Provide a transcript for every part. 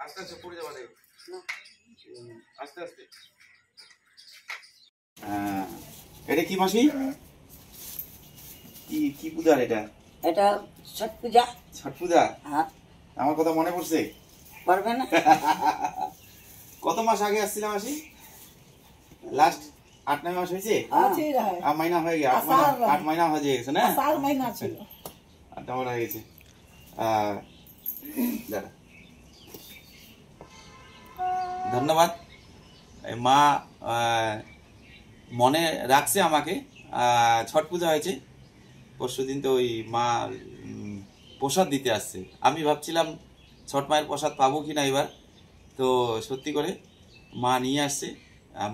আস্তে আস্তে পড়ে যাবা দেখো, আস্তে আস্তে। এটা কি মাসি? কি কি পূজার এটা? এটা ছট পূজা। ছট পূজা? হ্যাঁ। আমার কথা মনে পড়ছে? পারবে না। কত মাস আগে আসছিলাম মাসি? লাস্ট 8-9 মাস হয়েছে? 8 মহিনা হয়ে গেছে। 8 মহিনা হয়ে গেছে না? 4 মহিনা ছিল। 8 মহিনা হয়ে গেছে। দাদা ধন্যবাদ। মা মনে রাখছে আমাকে। ছট পূজা হয়েছে পরশুদিন, তো ওই মা প্রসাদ দিতে আসছে। আমি ভাবছিলাম ছট মায়ের প্রসাদ পাবো কিনা এবার, তো সত্যি করে মা নিয়ে আসছে।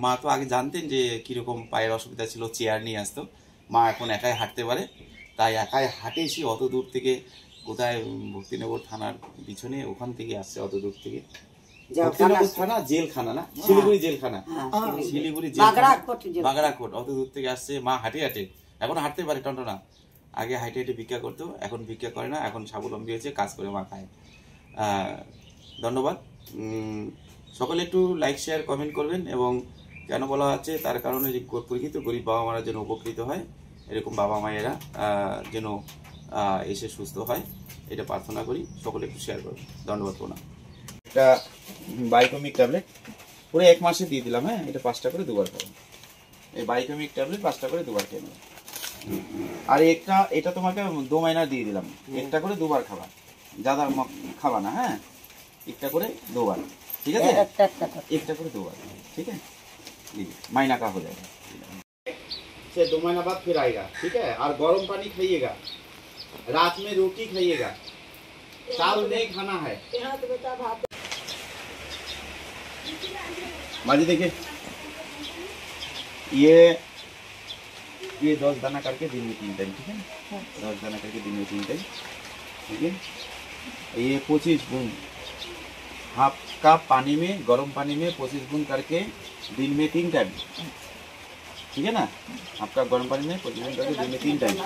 মা তো আগে জানতেন যে কীরকম পায়ের অসুবিধা ছিল, চেয়ার নিয়ে আসতো। মা এখন একাই হাঁটতে পারে, তাই একাই হাঁটে এসে অত দূর থেকে, কোথায় ভক্তিনগর থানার পিছনে, ওখান থেকে আসছে অত দূর থেকে। ভক্তিনগর থানা জেলখানা না, শিলিগুড়ি জেলখানা, শিলিগুড়ি বাগড়াকোট, অত দূর থেকে আসছে। মা হাঁটে হাঁটে, এখন হাঁটতে পারে টনটনা। আগে হাঁটে হাঁটে ভিক্ষা করতো, এখন ভিক্ষা করে না, এখন স্বাবলম্বী হয়েছে, কাজ করে মা খায়। ধন্যবাদ। সকলে একটু লাইক শেয়ার কমেন্ট করবেন, এবং কেন বলা হচ্ছে তার কারণে যে প্রকৃত গরিব বাবা মারা যেন উপকৃত হয়, এরকম বাবা মায়েরা যেন এসে সুস্থ হয়, এটা প্রার্থনা করি। সকলে একটু শেয়ার করবেন। ধন্যবাদ। প্রণাম। এটা বাইকমিক ট্যাবলেট পুরো 1 মাসে দিয়ে দিলাম। হ্যাঁ, এটা 5টা করে 2বার খাবেন। এই বাইকমিক ট্যাবলেট 5টা করে 2বার খেয়ে নেবেন। আর এটা তোমাকে 2 মহিনা দিয়ে দিলাম, 1টা করে 2বার খাবা, ज़्यादा খাবা না। হ্যাঁ, 1টা করে 2বার, ठीक है? 1टा করে 2बार, ठीक है? महीना का हो जाएगा। से 2 महीना बाद फिर आएगा, ठीक है? और गर्म पानी खाइएगा, रात में रोटी खाइएगा, चावल नहीं खाना है। माजी देखिए, ये 10 दाना करके दिन में 3 टाइम, ठीक है? 10 दाना करके दिन में 3 टाइम, ठीक है? ये 25 बूंद हाफ कप पानी में, गर्म पानी में 25 बूंद करके दिन में 3 टाइम, ठीक है ना? आपका गर्म पानी में 25 बूंद करके दिन में 3 टाइम।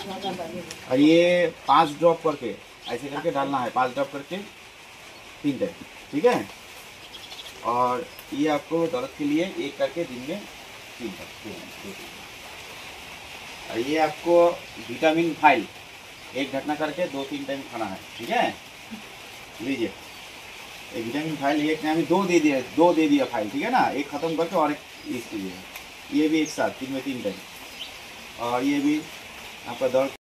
और ये 5 ड्रॉप करके ऐसे करके डालना है, 5 ड्रॉप करके 3 टाइम, ठीक है? और ये आपको दर्द के लिए 1 करके दिन में 3 टाइम। और ये आपको विटामिन फाइल 1 ढकना करके 2-3 टाइम खाना है, ठीक है? लीजिए, एक विटामिन फाइल, एक ने 2 दे दिया फाइल, ठीक है ना? एक खत्म करके और एक इस कीजिएगा, ये भी एक साथ दिन में 3 टाइम। और ये भी आपका दर्द